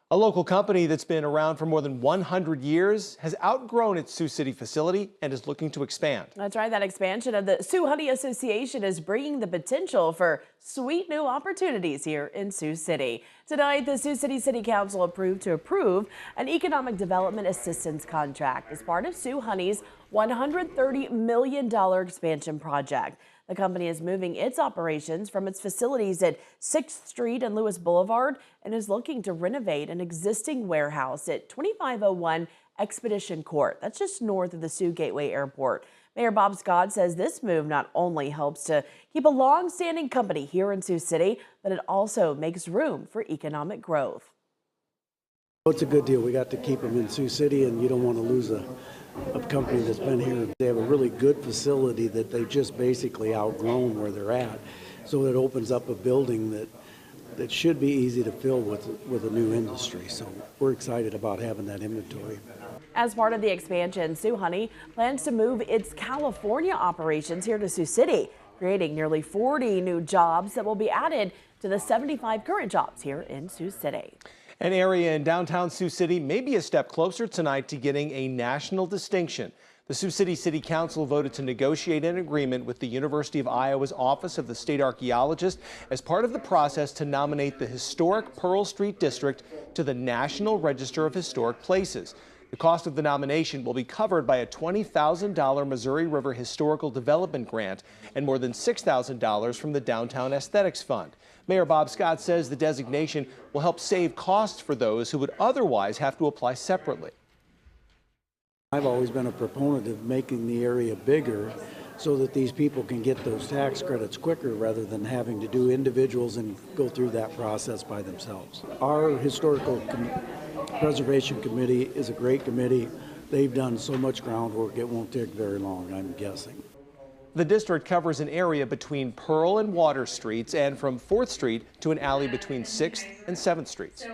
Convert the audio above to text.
A local company that's been around for more than 100 years has outgrown its Sioux City facility and is looking to expand. That's right. That expansion of the Sioux Honey Association is bringing the potential for sweet new opportunities here in Sioux City. Tonight, the Sioux City City Council approved an economic development assistance contract as part of Sioux Honey's $130 million expansion project. The company is moving its operations from its facilities at 6th Street and Lewis Boulevard and is looking to renovate an existing warehouse at 2501 Expedition Court. That's just north of the Sioux Gateway Airport. Mayor Bob Scott says this move not only helps to keep a long-standing company here in Sioux City, but it also makes room for economic growth. It's a good deal. We got to keep them in Sioux City, and you don't want to lose a company that's been here. They have a really good facility that they've just basically outgrown where they're at. So it opens up a building that should be easy to fill with a new industry. So we're excited about having that inventory. As part of the expansion, Sioux Honey plans to move its California operations here to Sioux City, creating nearly 40 new jobs that will be added to the 75 current jobs here in Sioux City. An area in downtown Sioux City may be a step closer tonight to getting a national distinction. The Sioux City City Council voted to negotiate an agreement with the University of Iowa's Office of the State Archaeologist as part of the process to nominate the historic Pearl Street District to the National Register of Historic Places. The cost of the nomination will be covered by a $20,000 Missouri River Historical Development Grant and more than $6,000 from the Downtown Aesthetics Fund. Mayor Bob Scott says the designation will help save costs for those who would otherwise have to apply separately. I've always been a proponent of making the area bigger so that these people can get those tax credits quicker rather than having to do individuals and go through that process by themselves. Our Historical Preservation Committee is a great committee. They've done so much groundwork, it won't take very long, I'm guessing. The district covers an area between Pearl and Water Streets and from 4th Street to an alley between 6th and 7th Streets.